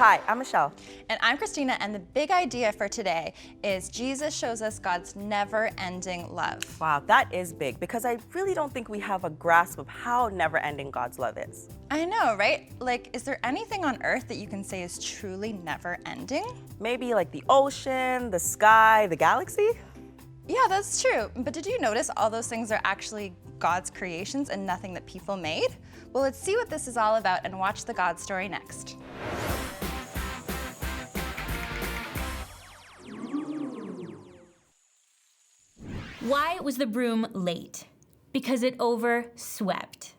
Hi, I'm Michelle. And I'm Christina, and the big idea for today is Jesus shows us God's never-ending love. Wow, that is big because I really don't think we have a grasp of how never-ending God's love is. I know, right? Like, is there anything on earth that you can say is truly never-ending? Maybe like the ocean, the sky, the galaxy? Yeah, that's true. But did you notice all those things are actually God's creations and nothing that people made? Well, let's see what this is all about and watch the God story next. Why was the broom late? Because it overswept.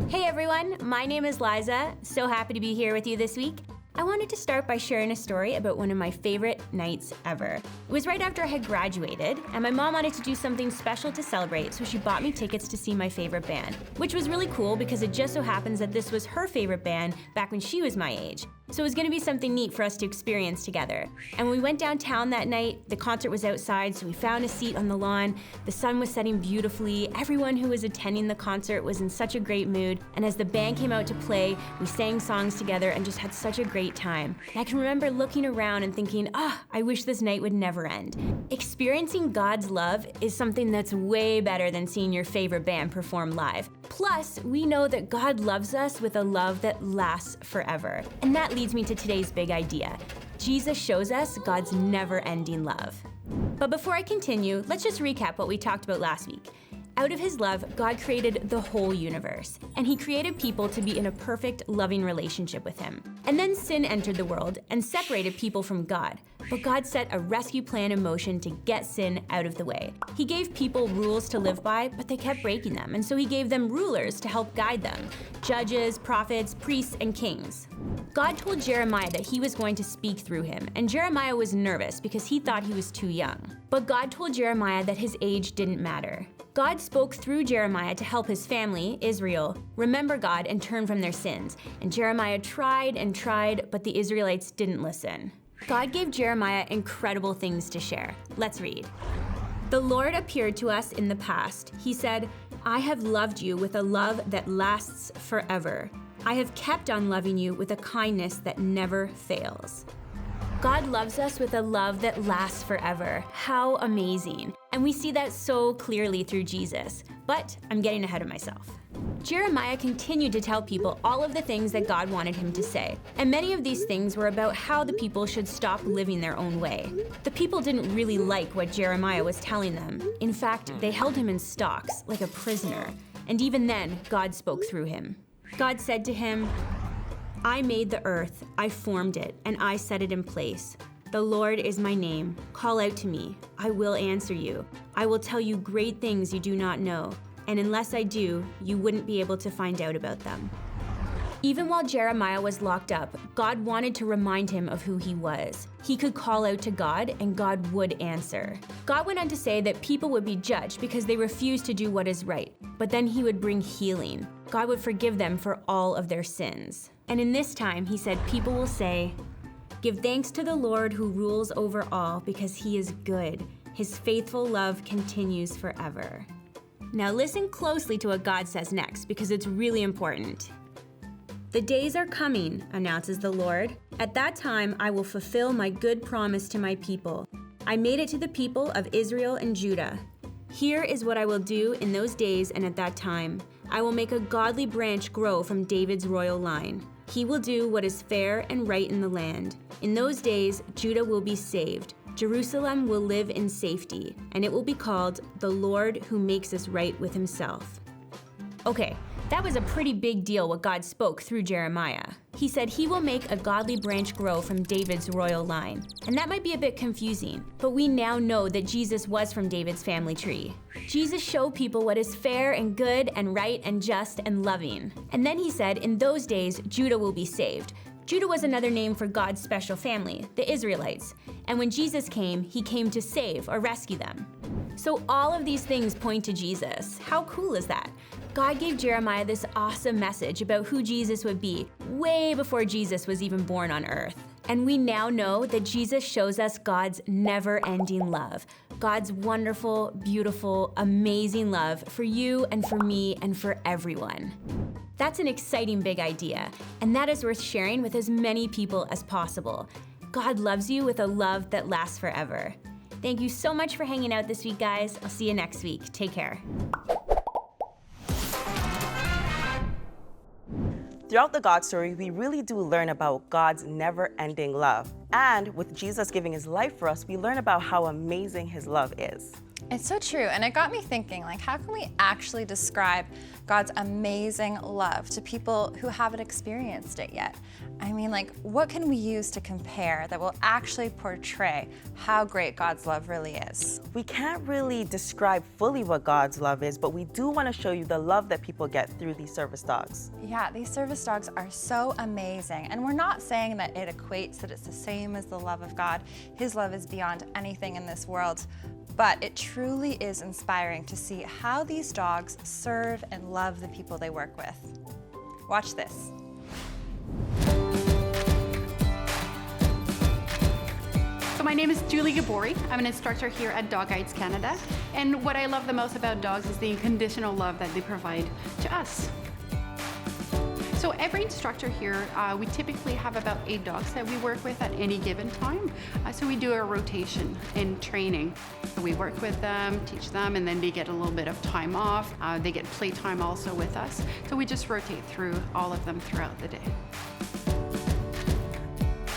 Hey everyone, my name is Liza. So happy to be here with you this week. I wanted to start by sharing a story about one of my favorite nights ever. It was right after I had graduated, and my mom wanted to do something special to celebrate, so she bought me tickets to see my favorite band, which was really cool because it just so happens that this was her favorite band back when she was my age. So it was gonna be something neat for us to experience together. And when we went downtown that night, the concert was outside, so we found a seat on the lawn. The sun was setting beautifully. Everyone who was attending the concert was in such a great mood. And as the band came out to play, we sang songs together and just had such a great time. And I can remember looking around and thinking, I wish this night would never end. Experiencing God's love is something that's way better than seeing your favorite band perform live. Plus, we know that God loves us with a love that lasts forever. And that leads me to today's big idea. Jesus shows us God's never-ending love. But before I continue, let's just recap what we talked about last week. Out of his love, God created the whole universe, and he created people to be in a perfect, loving relationship with him. And then sin entered the world and separated people from God. But God set a rescue plan in motion to get sin out of the way. He gave people rules to live by, but they kept breaking them, and so he gave them rulers to help guide them: judges, prophets, priests, and kings. God told Jeremiah that he was going to speak through him, and Jeremiah was nervous because he thought he was too young. But God told Jeremiah that his age didn't matter. God spoke through Jeremiah to help his family, Israel, remember God and turn from their sins. And Jeremiah tried and tried, but the Israelites didn't listen. God gave Jeremiah incredible things to share. Let's read. The Lord appeared to us in the past. He said, "I have loved you with a love that lasts forever. I have kept on loving you with a kindness that never fails." God loves us with a love that lasts forever. How amazing. And we see that so clearly through Jesus. But I'm getting ahead of myself. Jeremiah continued to tell people all of the things that God wanted him to say. And many of these things were about how the people should stop living their own way. The people didn't really like what Jeremiah was telling them. In fact, they held him in stocks, like a prisoner. And even then, God spoke through him. God said to him, "I made the earth, I formed it, and I set it in place. The Lord is my name. Call out to me. I will answer you. I will tell you great things you do not know, and unless I do, you wouldn't be able to find out about them." Even while Jeremiah was locked up, God wanted to remind him of who he was. He could call out to God, and God would answer. God went on to say that people would be judged because they refused to do what is right, but then he would bring healing. God would forgive them for all of their sins. And in this time, he said, people will say, "Give thanks to the Lord who rules over all, because he is good. His faithful love continues forever." Now listen closely to what God says next, because it's really important. "The days are coming," announces the Lord. "At that time, I will fulfill my good promise to my people. I made it to the people of Israel and Judah. Here is what I will do in those days and at that time. I will make a godly branch grow from David's royal line. He will do what is fair and right in the land. In those days, Judah will be saved. Jerusalem will live in safety, and it will be called the Lord who makes us right with himself." Okay, that was a pretty big deal what God spoke through Jeremiah. He said he will make a godly branch grow from David's royal line. And that might be a bit confusing, but we now know that Jesus was from David's family tree. Jesus showed people what is fair and good and right and just and loving. And then he said, in those days, Judah will be saved. Judah was another name for God's special family, the Israelites. And when Jesus came, he came to save or rescue them. So all of these things point to Jesus. How cool is that? God gave Jeremiah this awesome message about who Jesus would be way before Jesus was even born on earth. And we now know that Jesus shows us God's never-ending love. God's wonderful, beautiful, amazing love for you and for me and for everyone. That's an exciting big idea, and that is worth sharing with as many people as possible. God loves you with a love that lasts forever. Thank you so much for hanging out this week, guys. I'll see you next week. Take care. Throughout the God story, we really do learn about God's never-ending love. And with Jesus giving his life for us, we learn about how amazing his love is. It's so true, and it got me thinking, like, how can we actually describe God's amazing love to people who haven't experienced it yet? I mean, like, what can we use to compare that will actually portray how great God's love really is? We can't really describe fully what God's love is, but we do want to show you the love that people get through these service dogs. Yeah, these service dogs are so amazing, and we're not saying that it equates, that it's the same as the love of God. His love is beyond anything in this world. But it truly is inspiring to see how these dogs serve and love the people they work with. Watch this. So my name is Julie Gabori. I'm an instructor here at Dog Guides Canada. And what I love the most about dogs is the unconditional love that they provide to us. So every instructor here, we typically have about 8 dogs that we work with at any given time. So we do a rotation in training. We work with them, teach them, and then they get a little bit of time off. They get playtime also with us. So we just rotate through all of them throughout the day.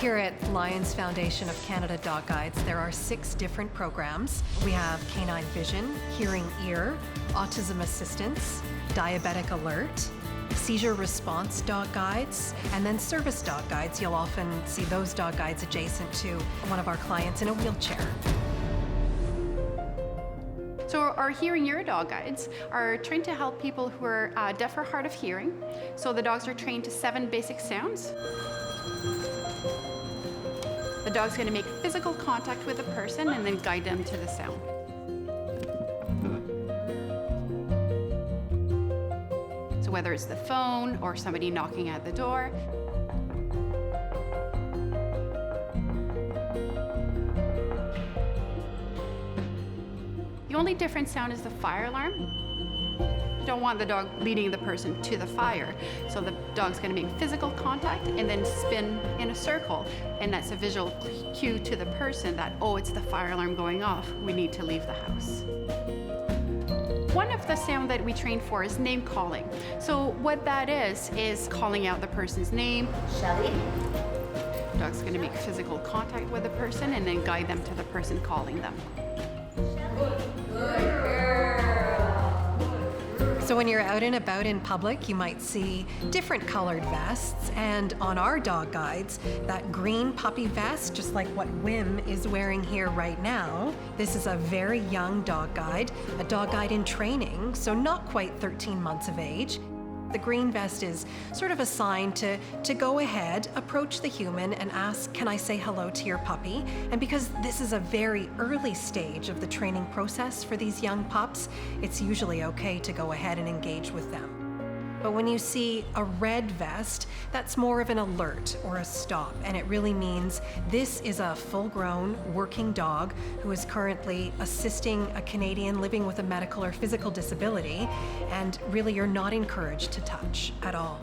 Here at Lions Foundation of Canada Dog Guides, there are 6 different programs. We have canine vision, hearing ear, autism assistance, diabetic alert, seizure response dog guides, and then service dog guides. You'll often see those dog guides adjacent to one of our clients in a wheelchair. So our hearing ear dog guides are trained to help people who are deaf or hard of hearing. So the dogs are trained to 7 basic sounds. The dog's going to make physical contact with the person and then guide them to the sound. So whether it's the phone or somebody knocking at the door. The only different sound is the fire alarm. You don't want the dog leading the person to the fire. So the dog's going to make physical contact and then spin in a circle. And that's a visual cue to the person that, oh, it's the fire alarm going off. We need to leave the house. One of the sound that we train for is name calling. So what that is calling out the person's name. Shelly. Dog's going to make physical contact with the person and then guide them to the person calling them. So when you're out and about in public, you might see different colored vests, and on our dog guides, that green puppy vest, just like what Wim is wearing here right now. This is a very young dog guide, a dog guide in training, so not quite 13 months of age. The green vest is sort of a sign to go ahead, approach the human and ask, can I say hello to your puppy? And because this is a very early stage of the training process for these young pups, it's usually okay to go ahead and engage with them. But when you see a red vest, that's more of an alert or a stop, and it really means this is a full-grown working dog who is currently assisting a Canadian living with a medical or physical disability, and really you're not encouraged to touch at all.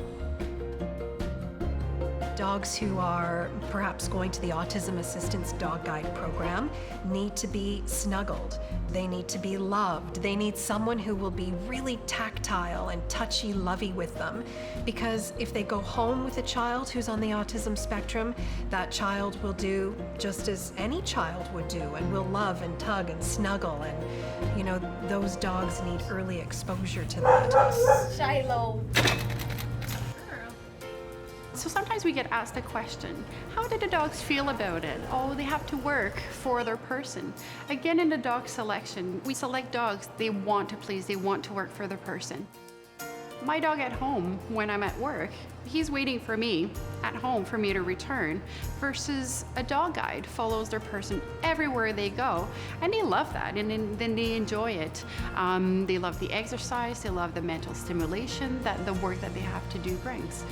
Dogs who are perhaps going to the Autism Assistance Dog Guide program need to be snuggled. They need to be loved. They need someone who will be really tactile and touchy-lovey with them, because if they go home with a child who's on the autism spectrum, that child will do just as any child would do and will love and tug and snuggle, and you know, those dogs need early exposure to that. Shiloh. So sometimes we get asked the question, how do the dogs feel about it? Oh, they have to work for their person. Again, in the dog selection, we select dogs they want to please, they want to work for their person. My dog at home, when I'm at work, he's waiting for me at home for me to return, versus a dog guide follows their person everywhere they go, and they love that, and then they enjoy it. They love the exercise, they love the mental stimulation that the work that they have to do brings.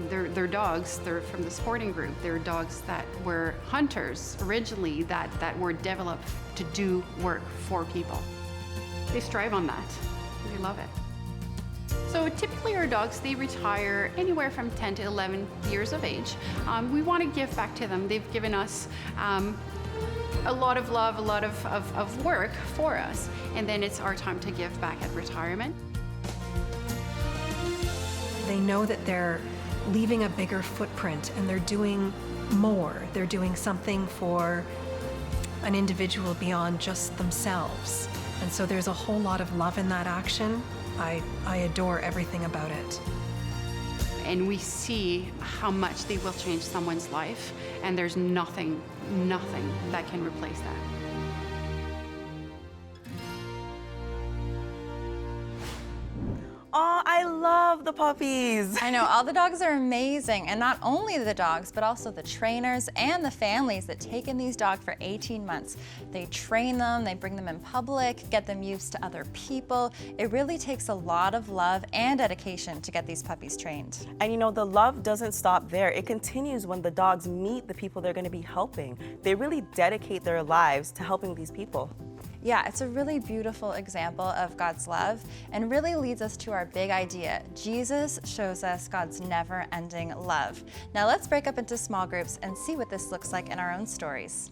They're dogs, they're from the sporting group, they're dogs that were hunters originally, that were developed to do work for people. They strive on that, they love it. So typically our dogs, they retire anywhere from 10 to 11 years of age. We want to give back to them. They've given us a lot of love, a lot of work for us, and then it's our time to give back at retirement. They know that they're leaving a bigger footprint and they're doing more. They're doing something for an individual beyond just themselves. And so there's a whole lot of love in that action. I adore everything about it. And we see how much they will change someone's life, and there's nothing that can replace that. Oh, I love the puppies. I know, all the dogs are amazing, and not only the dogs, but also the trainers and the families that take in these dogs for 18 months. They train them, they bring them in public, get them used to other people. It really takes a lot of love and dedication to get these puppies trained. And you know, the love doesn't stop there. It continues when the dogs meet the people they're going to be helping. They really dedicate their lives to helping these people. Yeah, it's a really beautiful example of God's love and really leads us to our big idea. Jesus shows us God's never-ending love. Now let's break up into small groups and see what this looks like in our own stories.